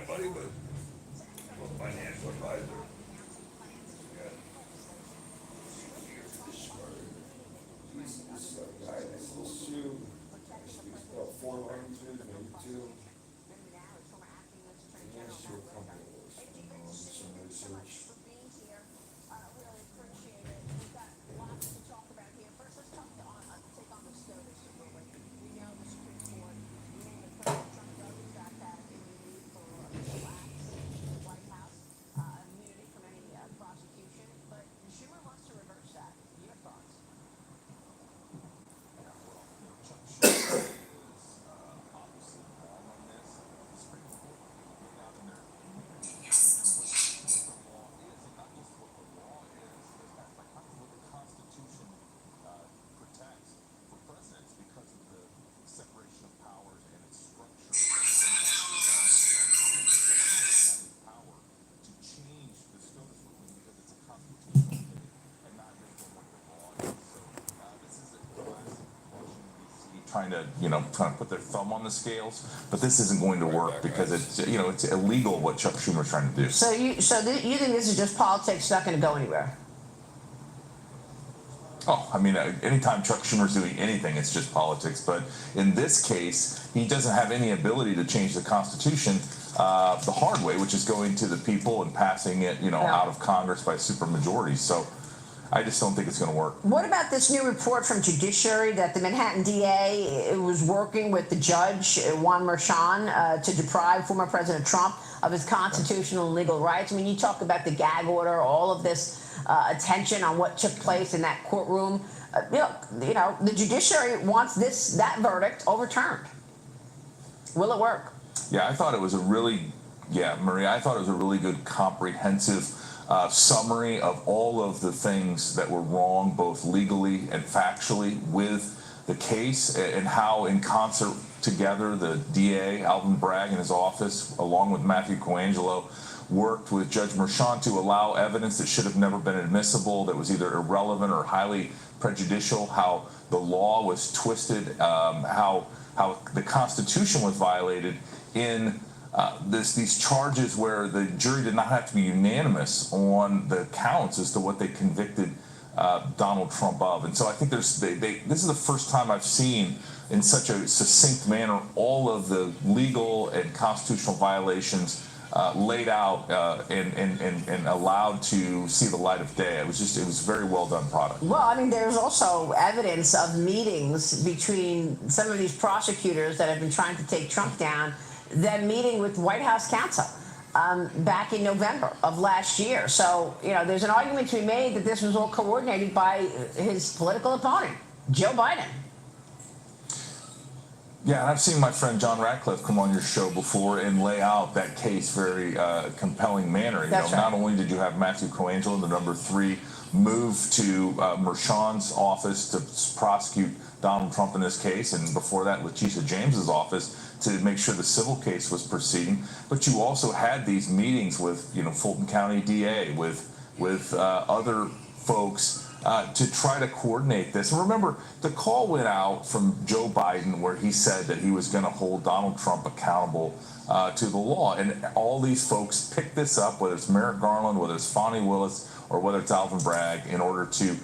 buddy, but a financial advisor. Yeah. This guy, this little Sue, speaks about 4 languages, maybe two. He answers to a couple of those, some research. Trying to, trying to put their thumb on the scales, but this isn't going to work because it's illegal what Chuck Schumer's trying to do. So you think this is just politics, not going to go anywhere? Oh, I mean, anytime Chuck Schumer's doing anything, it's just politics. But in this case, he doesn't have any ability to change the Constitution the hard way, which is going to the people and passing it, out of Congress by supermajority. So I just don't think it's going to work. What about this new report from Judiciary that the Manhattan DA was working with the judge, Juan Merchan, to deprive former President Trump of his constitutional and legal rights? I mean, you talk about the gag order, all of this attention on what took place in that courtroom. The judiciary wants that verdict overturned. Will it work? Yeah, I thought it was Maria, I thought it was a really good comprehensive summary of all of the things that were wrong, both legally and factually, with the case, and how in concert together the DA, Alvin Bragg, and his office, along with Matthew Coangelo, worked with Judge Merchan to allow evidence that should have never been admissible, that was either irrelevant or highly prejudicial, how the law was twisted, how the Constitution was violated in these charges where the jury did not have to be unanimous on the counts as to what they convicted Donald Trump of. And so I think this is the first time I've seen in such a succinct manner all of the legal and constitutional violations laid out and allowed to see the light of day. It was very well done product. Well, I mean, there's also evidence of meetings between some of these prosecutors that have been trying to take Trump down, them meeting with White House counsel back in November of last year. So, there's an argument to be made that this was all coordinated by his political opponent, Joe Biden. Yeah, and I've seen my friend John Ratcliffe come on your show before and lay out that case very compelling manner. That's right. Not only did you have Matthew Coangelo, the number 3, move to Merchan's office to prosecute Donald Trump in this case, and before that, Letitia James's office to make sure the civil case was proceeding. But you also had these meetings with, Fulton County DA, with other folks to try to coordinate this. And remember, the call went out from Joe Biden where he said that he was going to hold Donald Trump accountable to the law. And all these folks picked this up, whether it's Merrick Garland, whether it's Fonnie Willis, or whether it's Alvin Bragg, in order to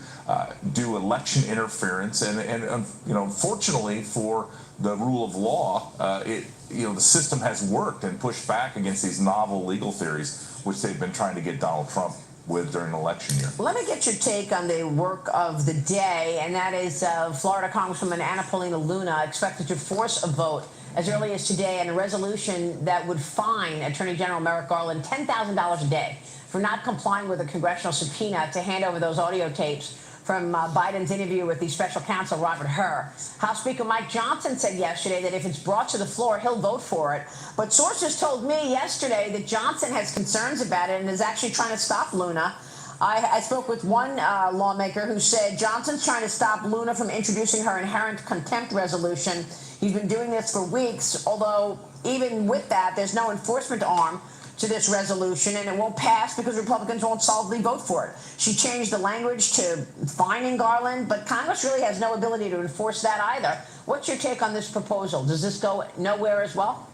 do election interference. And unfortunately for the rule of law, the system has worked and pushed back against these novel legal theories, which they've been trying to get Donald Trump with during an election year. Let me get your take on the work of the day, and that is Florida Congresswoman Anna Paulina Luna expected to force a vote as early as today on a resolution that would fine Attorney General Merrick Garland $10,000 a day for not complying with a congressional subpoena to hand over those audio tapes from Biden's interview with the special counsel, Robert Hur. House Speaker Mike Johnson said yesterday that if it's brought to the floor, he'll vote for it. But sources told me yesterday that Johnson has concerns about it and is actually trying to stop Luna. I spoke with one lawmaker who said Johnson's trying to stop Luna from introducing her inherent contempt resolution. He's been doing this for weeks, although even with that, there's no enforcement arm to this resolution, and it won't pass because Republicans won't solidly vote for it. She changed the language to fining Garland, but Congress really has no ability to enforce that either. What's your take on this proposal? Does this go nowhere as well?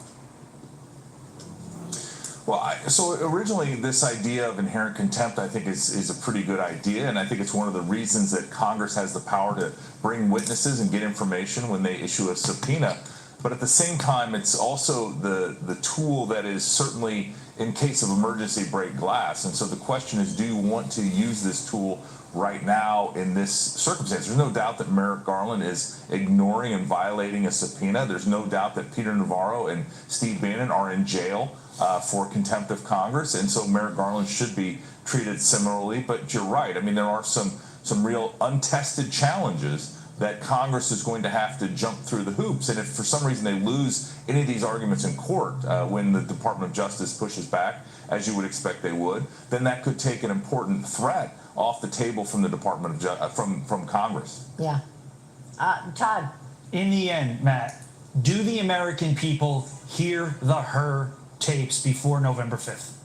So originally, this idea of inherent contempt, I think, is a pretty good idea, and I think it's one of the reasons that Congress has the power to bring witnesses and get information when they issue a subpoena. But at the same time, it's also the tool that is certainly, in case of emergency, break glass. And so the question is, do you want to use this tool right now in this circumstance? There's no doubt that Merrick Garland is ignoring and violating a subpoena. There's no doubt that Peter Navarro and Steve Bannon are in jail for contempt of Congress, and so Merrick Garland should be treated similarly. But you're right. I mean, there are some real untested challenges that Congress is going to have to jump through the hoops. And if for some reason they lose any of these arguments in court when the Department of Justice pushes back, as you would expect they would, then that could take an important threat off the table from the Department of from Congress. Yeah. Todd. In the end, Matt, do the American people hear the her tapes before November 5th?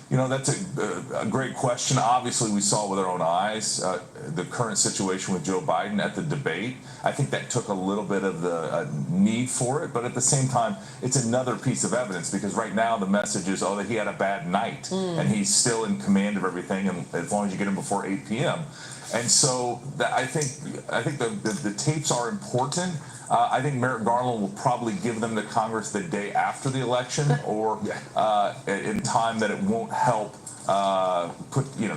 You know, that's a great question. Obviously, we saw with our own eyes the current situation with Joe Biden at the debate. I think that took a little bit of the need for it, but at the same time, it's another piece of evidence, because right now the message is, that he had a bad night and he's still in command of everything, and as long as you get him before 8 p.m. And so I think the tapes are important. I think Merrick Garland will probably give them to Congress the day after the election, or in time that it won't help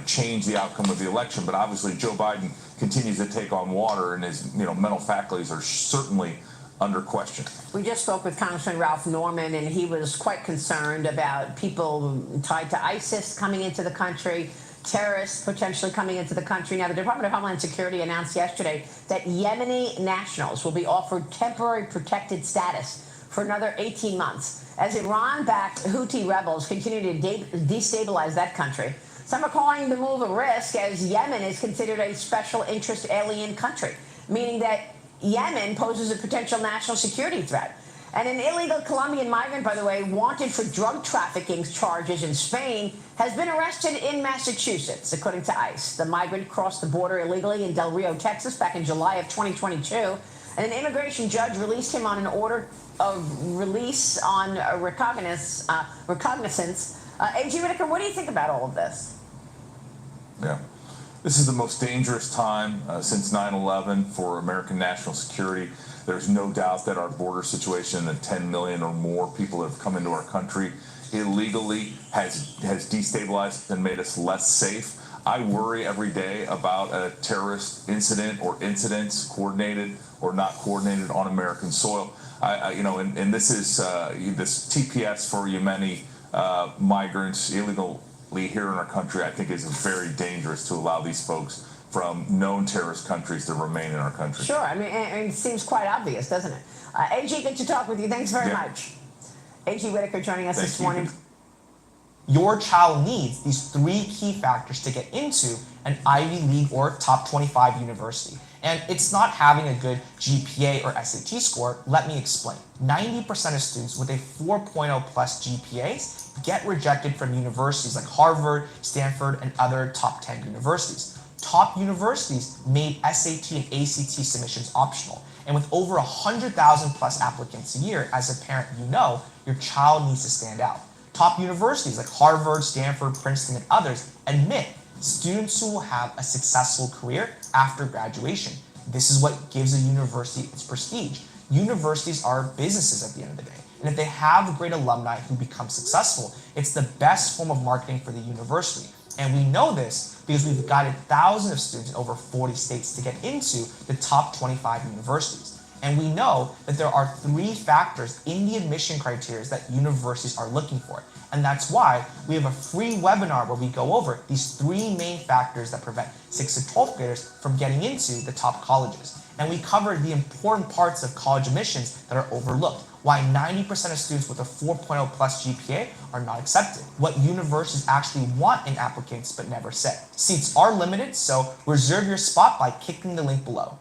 change the outcome of the election. But obviously, Joe Biden continues to take on water, and his mental faculties are certainly under question. We just spoke with Congressman Ralph Norman, and he was quite concerned about people tied to ISIS coming into the country, terrorists potentially coming into the country. Now, the Department of Homeland Security announced yesterday that Yemeni nationals will be offered temporary protected status for another 18 months as Iran-backed Houthi rebels continue to destabilize that country. Some are calling the move a risk, as Yemen is considered a special interest alien country, meaning that Yemen poses a potential national security threat. And an illegal Colombian migrant, by the way, wanted for drug trafficking charges in Spain, has been arrested in Massachusetts, according to ICE. The migrant crossed the border illegally in Del Rio, Texas, back in July of 2022, and an immigration judge released him on an order of release on recognizance. A.G. Whitaker, what do you think about all of this? Yeah. This is the most dangerous time since 9/11 for American national security. There's no doubt that our border situation, the 10 million or more people that have come into our country illegally, has destabilized and made us less safe. I worry every day about a terrorist incident or incidents, coordinated or not coordinated, on American soil. And this is this TPS for Yemeni migrants illegally here in our country, I think, is very dangerous to allow these folks from known terrorist countries to remain in our country. Sure. I mean, it seems quite obvious, doesn't it? A.G., good to talk with you. Thanks very much. A.G. Whitaker joining us this morning. Your child needs these three key factors to get into an Ivy League or top 25 university. And it's not having a good GPA or SAT score. Let me explain. 90% of students with a 4.0 plus GPAs get rejected from universities like Harvard, Stanford, and other top 10 universities. Top universities made SAT and ACT submissions optional. And with over 100,000 plus applicants a year, as a parent, your child needs to stand out. Top universities like Harvard, Stanford, Princeton, and others admit students who will have a successful career after graduation. This is what gives a university its prestige. Universities are businesses at the end of the day. And if they have great alumni who become successful, it's the best form of marketing for the university. And we know this because we've guided thousands of students in over 40 states to get into the top 25 universities. And we know that there are three factors in the admission criteria that universities are looking for. And that's why we have a free webinar where we go over these three main factors that prevent 6th to 12th graders from getting into the top colleges. And we cover the important parts of college admissions that are overlooked, why 90% of students with a 4.0 plus GPA are not accepted, what universities actually want in applicants but never say. Seats are limited, so reserve your spot by clicking the link below.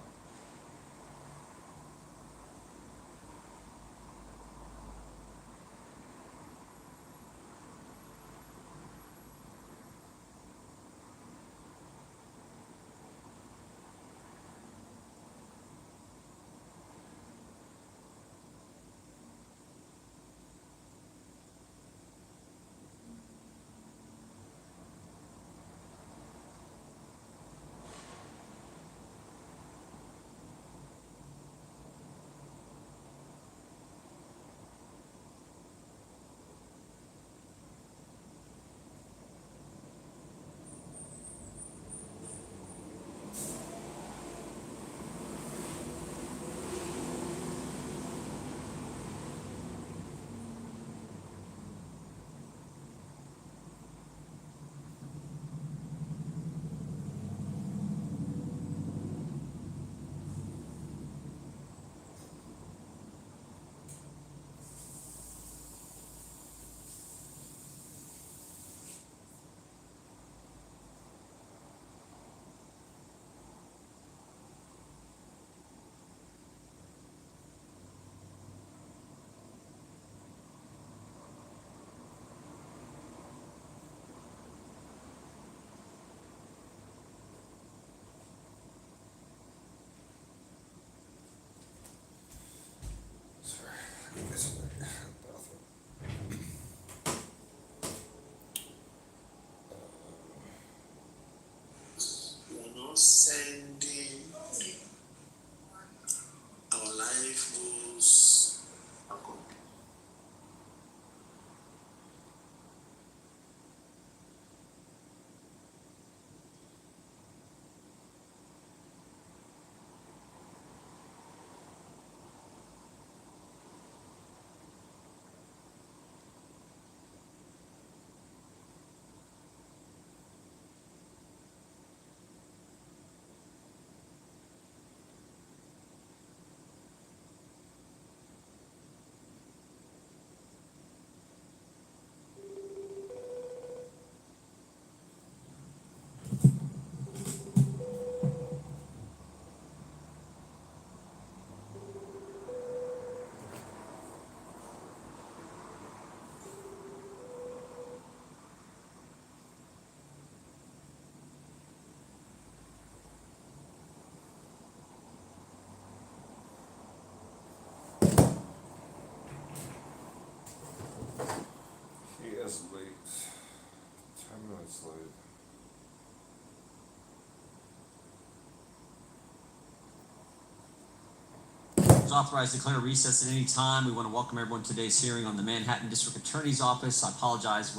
authorized to declare recess at any time. We want to welcome everyone to today's hearing on the Manhattan District Attorney's Office. I apologize,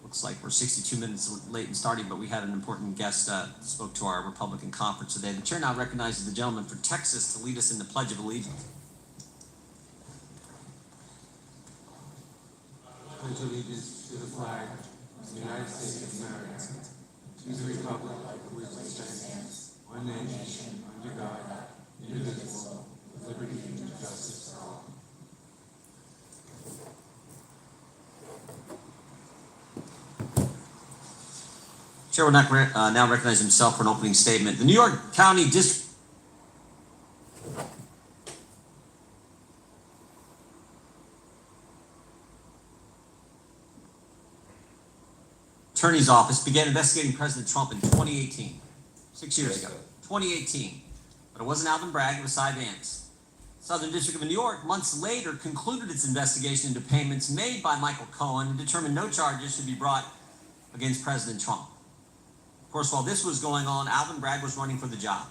looks like we're 62 minutes late in starting, but we had an important guest spoke to our Republican conference today. The chair now recognizes the gentleman for Texas to lead us in the Pledge of Allegiance. Pledge allegiance to the flag of the United States of America, to the republic for which it stands, one nation, under God, indivisible, with liberty and justice for all. Chair will now recognize himself for an opening statement. The New York County District Attorney's Office began investigating President Trump in 2018, 6 years ago, 2018. But it wasn't Alvin Bragg, it was Cy Vance. Southern District of New York, months later, concluded its investigation into payments made by Michael Cohen and determined no charges should be brought against President Trump. Of course, while this was going on, Alvin Bragg was running for the job,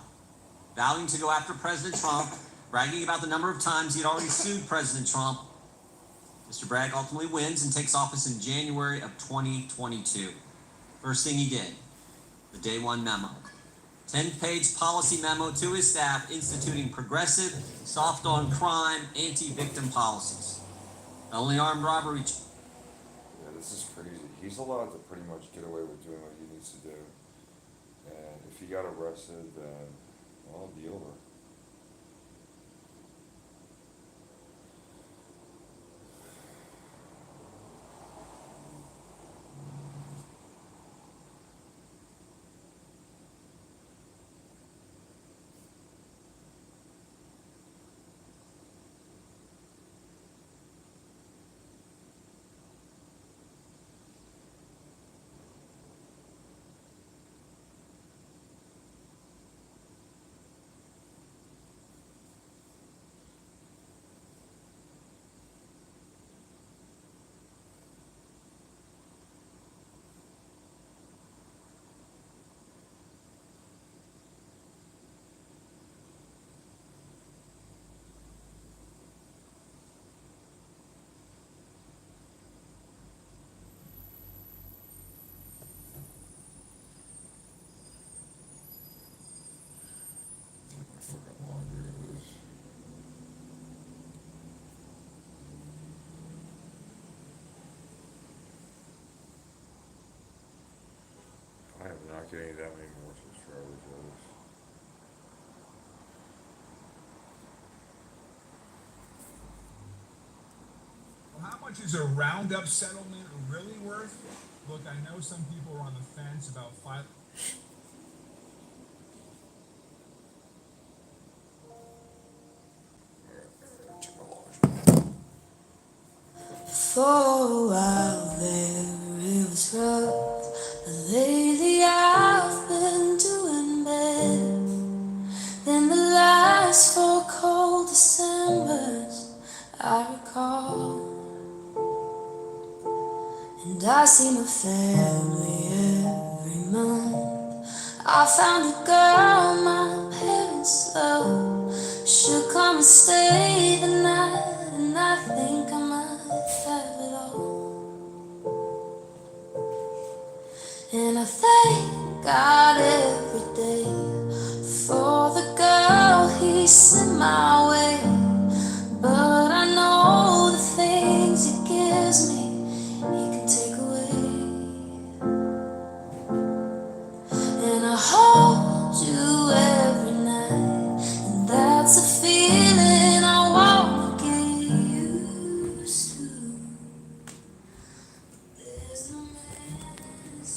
vowing to go after President Trump, bragging about the number of times he'd already sued President Trump. Mr. Bragg ultimately wins and takes office in January of 2022. First thing he did, the day one memo. 10-page policy memo to his staff instituting progressive, soft on crime, anti-victim policies. Only armed robbery. Yeah, this is crazy. He's allowed to pretty much get away with doing what he needs to do. And if he got arrested, then, well, it'll be over. Fucking laundry it is. I am not getting that many more subscribers for this. Well, how much is a roundup settlement really worth? Look, I know some people are on the fence about five. For a while there it was rough, but lately I've been doing better than the last 4 cold Decembers I recall. And I see my family every month. I found a girl my parents love. She'll come and stay the night, and I think I might have it all. And I thank God every day for the girl He sent my way. But I know the things He gives me He can take away. And I hold you every night, and that's a feeling I wanna get used to. There's no mess.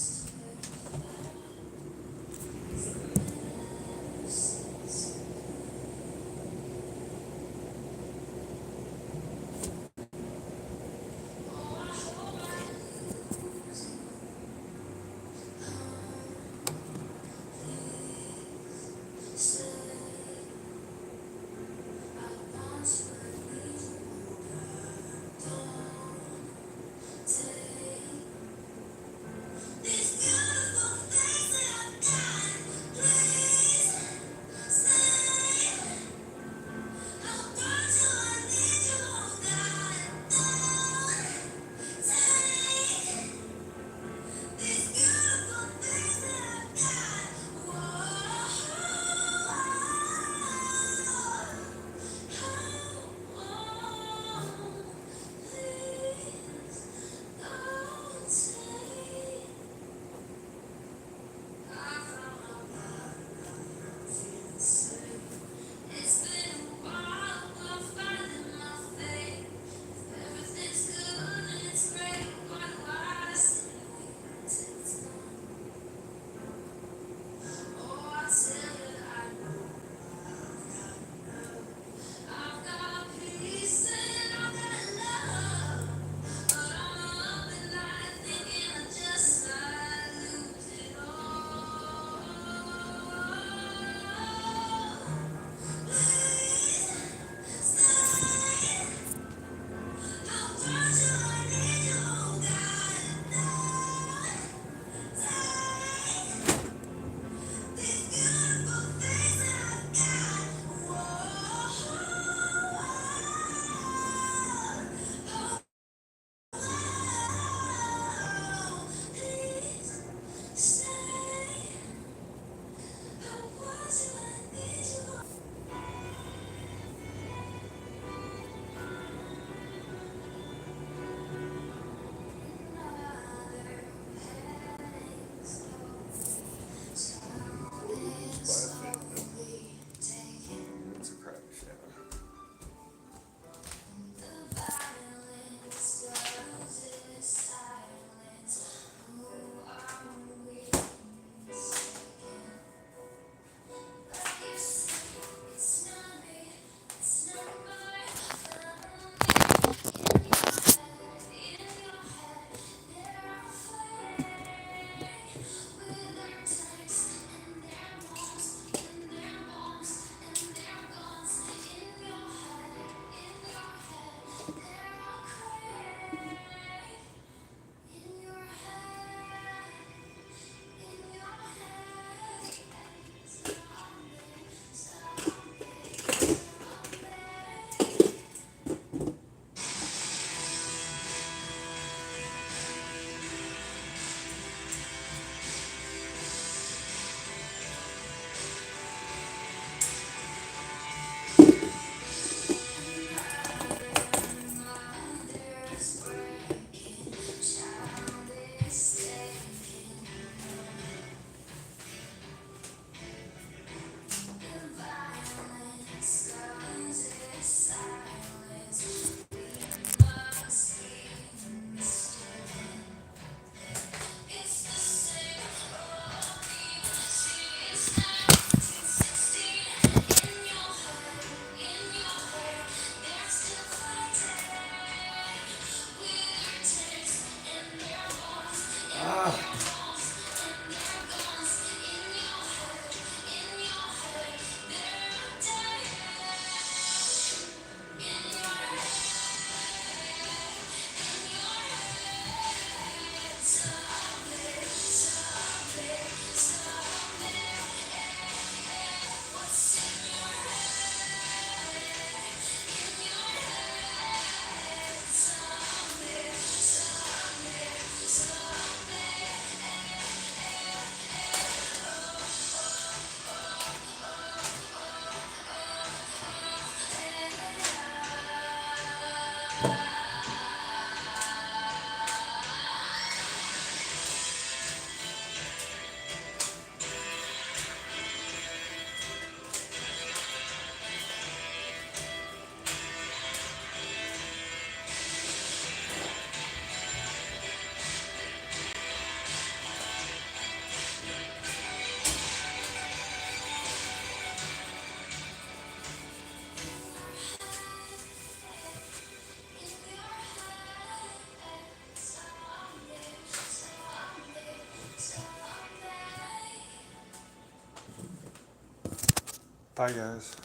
Bye, guys.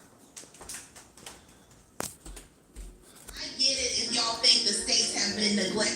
I get it if y'all think the states have been neglected.